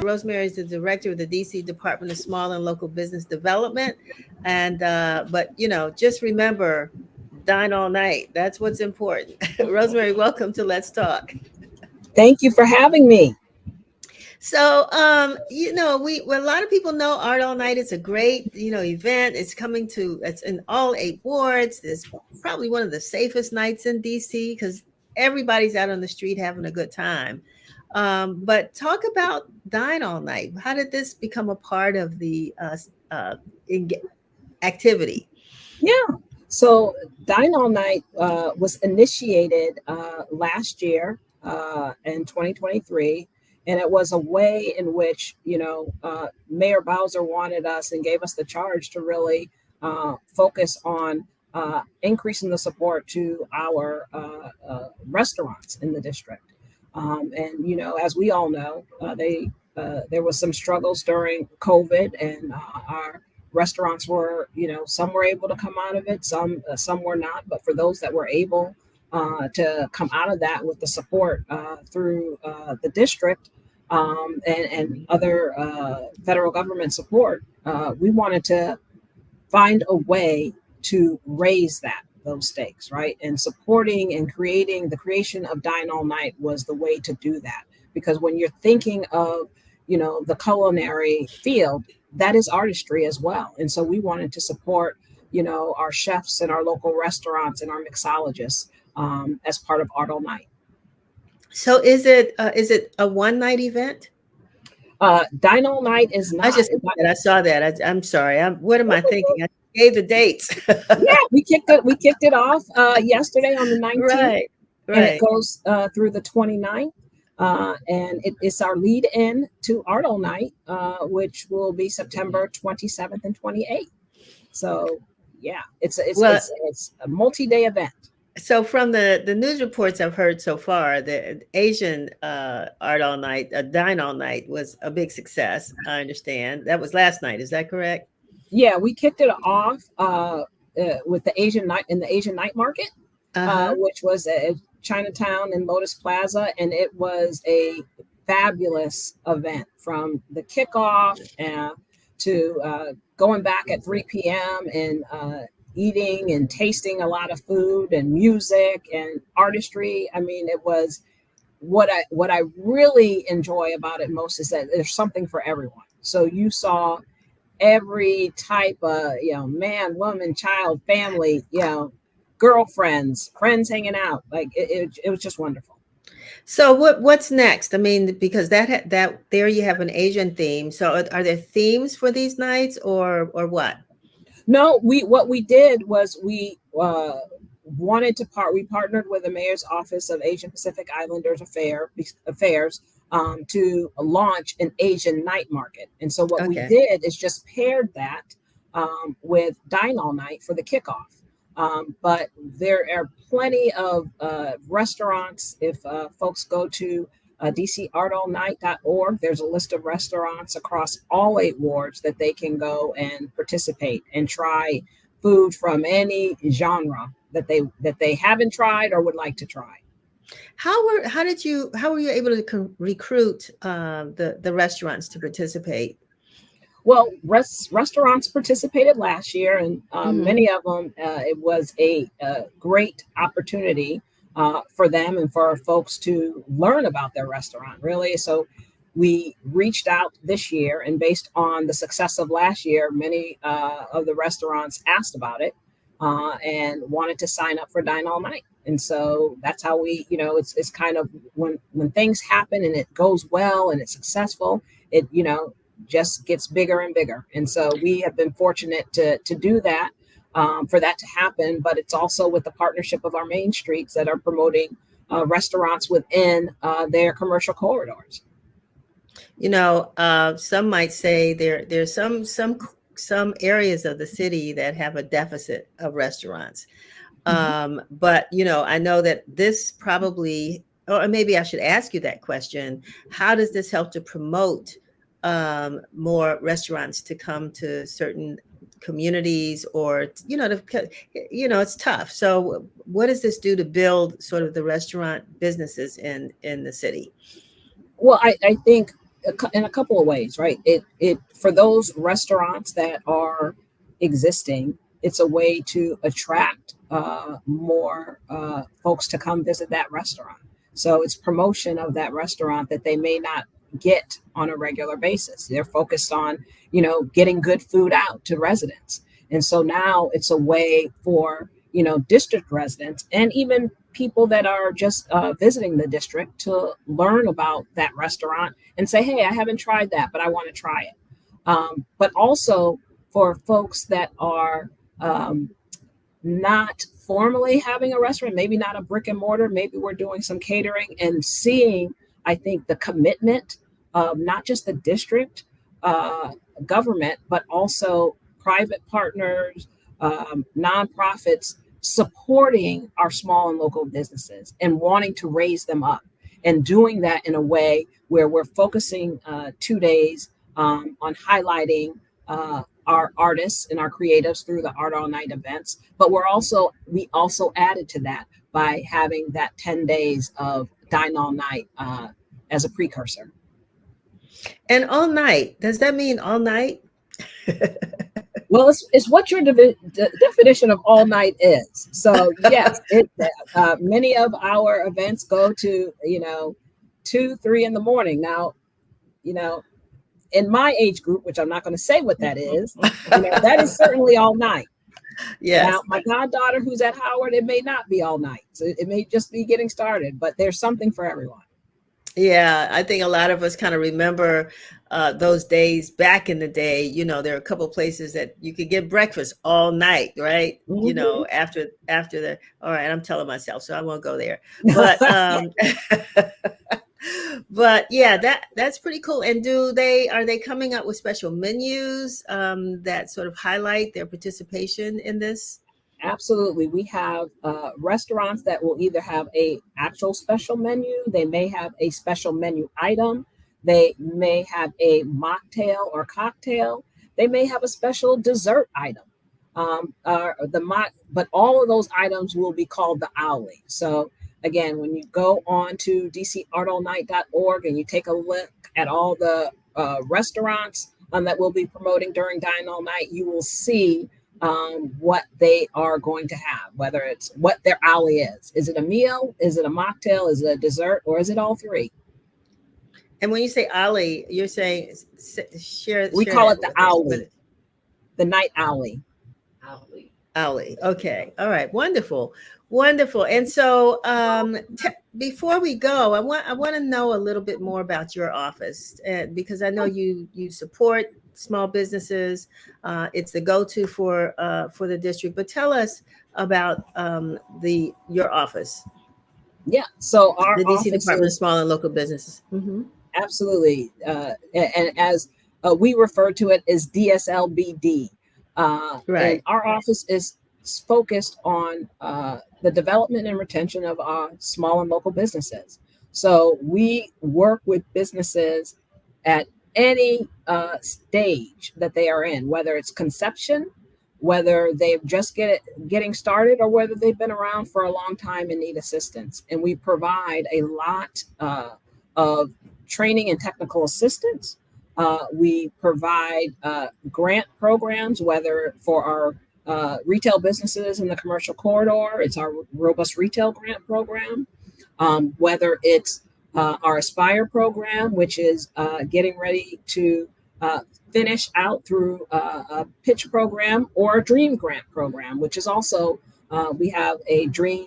Rosemary is the director of the DC Department of Small and Local Business Development. And, but, just remember, dine all night. That's what's important. Rosemary, welcome to Let's Talk. Thank you for having me. So, a lot of people know Art All Night is a great, event. It's in all 8 wards. It's probably one of the safest nights in DC because everybody's out on the street having a good time. But talk about Dine All Night. How did this become a part of the activity? Yeah. So Dine All Night was initiated last year in 2023. And it was a way in which, Mayor Bowser wanted us and gave us the charge to really focus on increasing the support to our restaurants in the district. As we all know, there was some struggles during COVID, and our restaurants were, some were able to come out of it, some were not. But for those that were able to come out of that with the support through the district and other federal government support, we wanted to find a way to raise those stakes, right? And supporting and creating the creation of Dine All Night was the way to do that. Because when you're thinking of, the culinary field, that is artistry as well. And so we wanted to support, our chefs and our local restaurants and our mixologists as part of Art All Night. So is it a one-night event? Dine All Night is not. I saw that. I'm sorry. What am I thinking? I gave the dates. Yeah, we kicked it off yesterday on the 19th. Right. And it goes through the 29th. And it's our lead in to Art All Night, which will be September 27th and 28th. So yeah, it's a multi-day event. So from the news reports I've heard so far, the Asian Art All Night, Dine All Night was a big success. I understand. That was last night. Is that correct? Yeah, we kicked it off with the Asian night in the Asian night market, which was at Chinatown and Lotus Plaza. And it was a fabulous event, from the kickoff to going back at 3 p.m. and eating and tasting a lot of food and music and artistry. I mean, it was what I really enjoy about it most is that there's something for everyone. So you saw every type of, man, woman, child, family, girlfriends, friends hanging out. Like it was just wonderful. So what's next? I mean, because that there you have an Asian theme. So are there themes for these nights or what? No, what we did was we partnered with the Mayor's Office of Asian Pacific Islanders Affairs to launch an Asian night market. And so what we did is just paired that with Dine All Night for the kickoff. But there are plenty of restaurants. If folks go to DCArtAllNight.org, there's a list of restaurants across all 8 wards that they can go and participate and try food from any genre that they haven't tried or would like to try. How were you able to recruit the restaurants to participate? Well, restaurants participated last year, and many of them, it was a great opportunity for them and for folks to learn about their restaurant, really. So we reached out this year, and based on the success of last year, many of the restaurants asked about it and wanted to sign up for Dine All Night. And so that's how we, it's kind of when things happen and it goes well and it's successful, it, just gets bigger and bigger. And so we have been fortunate to do that, for that to happen. But it's also with the partnership of our main streets that are promoting restaurants within their commercial corridors. Some might say there's some areas of the city that have a deficit of restaurants. But, I know that this probably, or maybe I should ask you that question. How does this help to promote more restaurants to come to certain communities, or, it's tough. So what does this do to build sort of the restaurant businesses in the city? Well, I think in a couple of ways, right? It for those restaurants that are existing, it's a way to attract more folks to come visit that restaurant. So it's promotion of that restaurant that they may not get on a regular basis. They're focused on, getting good food out to residents. And so now it's a way for, district residents and even people that are just visiting the district to learn about that restaurant and say, hey, I haven't tried that, but I want to try it. But also for folks that are not formally having a restaurant, maybe not a brick and mortar, maybe we're doing some catering and seeing, I think, the commitment of not just the district government, but also private partners, nonprofits supporting our small and local businesses and wanting to raise them up and doing that in a way where we're focusing 2 days on highlighting our artists and our creatives through the Art All Night events. But we also added to that by having that 10 days of Dine All Night as a precursor. And all night, does that mean all night? Well, it's what your definition of all night is. So yes, many of our events go to 2, 3 in the morning. Now, in my age group, which I'm not going to say what that is, that is certainly all night. Yes. Now, my goddaughter who's at Howard, it may not be all night. So it may just be getting started, but there's something for everyone. Yeah, I think a lot of us kind of remember those days back in the day. There are a couple of places that you could get breakfast all night, right? Mm-hmm. After the, all right, I'm telling myself, so I won't go there. But but yeah, that's pretty cool. And are they coming up with special menus that sort of highlight their participation in this? Absolutely. We have restaurants that will either have a actual special menu. They may have a special menu item. They may have a mocktail or cocktail. They may have a special dessert item. But all of those items will be called the Owly. So again, when you go on to dcartallnight.org and you take a look at all the restaurants that we'll be promoting during Dine All Night, you will see what they are going to have, whether it's what their Owly is. Is it a meal? Is it a mocktail? Is it a dessert? Or is it all three? And when you say Owly, you're saying We call it the Owly, the night Owly. Owly. Okay. All right. Wonderful. And so before we go, I want to know a little bit more about your office because I know you support small businesses. It's the go-to for the district. But tell us about your office. Yeah. So our the DC office Department of Small and Local Businesses. Mm-hmm. Absolutely. And as we refer to it as DSLBD. Right. And our office is focused on the development and retention of small and local businesses. So we work with businesses at any stage that they are in, whether it's conception, whether they've just getting started, or whether they've been around for a long time and need assistance. And we provide a lot of training and technical assistance. We provide grant programs, whether for our retail businesses in the commercial corridor, it's our robust retail grant program, whether it's our Aspire program, which is getting ready to finish out through a pitch program, or a dream grant program, which is also, we have a dream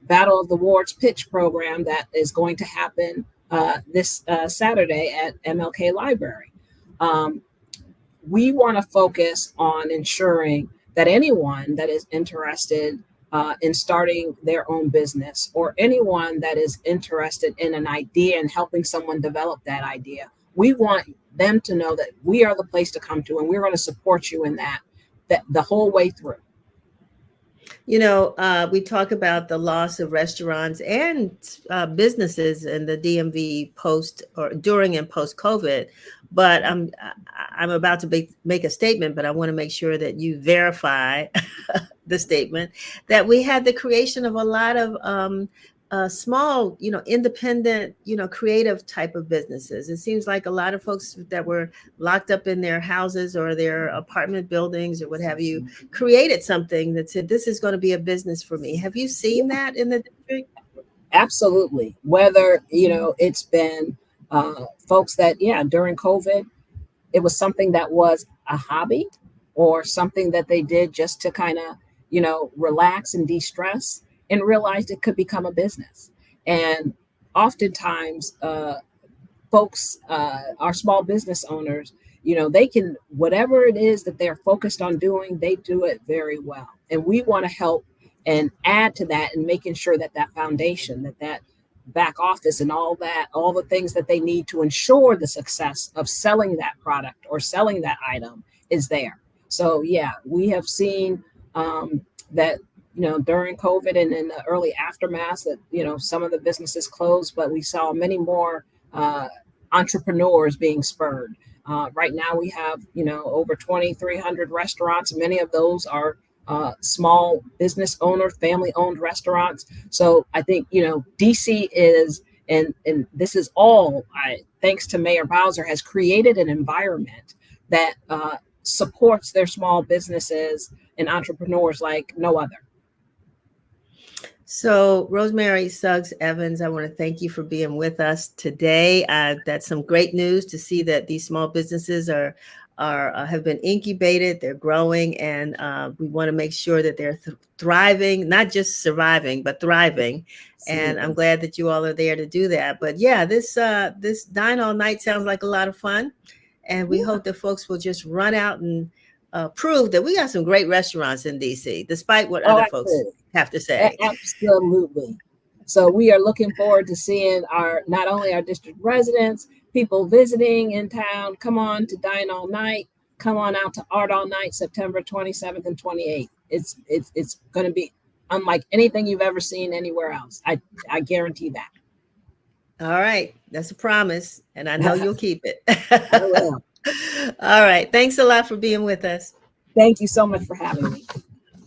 Battle of the Wards pitch program that is going to happen this Saturday at MLK Library. We want to focus on ensuring that anyone that is interested in starting their own business, or anyone that is interested in an idea and helping someone develop that idea, we want them to know that we are the place to come to, and we're going to support you in that the whole way through. We talk about the loss of restaurants and businesses in the DMV during and post COVID, but I'm about to make a statement, but I want to make sure that you verify the statement that we had the creation of a lot of small, independent, creative type of businesses. It seems like a lot of folks that were locked up in their houses or their apartment buildings or what have you created something that said, this is going to be a business for me. Have you seen that in the district? Absolutely. Whether, it's been folks that, yeah, during COVID, it was something that was a hobby or something that they did just to kind of, relax and de-stress, and realized it could become a business. And oftentimes, folks, our small business owners, they can, whatever it is that they're focused on doing, they do it very well. And we want to help and add to that, and making sure that that foundation, that back office and all that, all the things that they need to ensure the success of selling that product or selling that item is there. So yeah, we have seen that, during COVID and in the early aftermath, that, some of the businesses closed, but we saw many more entrepreneurs being spurred. Right now we have, over 2,300 restaurants. Many of those are small business owner, family owned restaurants. So I think, DC is, and this is all thanks to Mayor Bowser, has created an environment that supports their small businesses and entrepreneurs like no other. So, Rosemary Suggs Evans, I want to thank you for being with us today. That's some great news to see that these small businesses are have been incubated, they're growing, and we want to make sure that they're thriving, not just surviving, but thriving. And I'm glad that you all are there to do that. But yeah, this Dine All Night sounds like a lot of fun, and we hope that folks will just run out and prove that we got some great restaurants in DC, despite what other folks have to say. Absolutely. So we are looking forward to seeing not only our district residents, people visiting in town. Come on to Dine All Night. Come on out to Art All Night, September 27th and 28th. It's going to be unlike anything you've ever seen anywhere else. I guarantee that. All right, that's a promise, and I know you'll keep it. I will. All right, thanks a lot for being with us. Thank you so much for having me.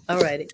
All righty.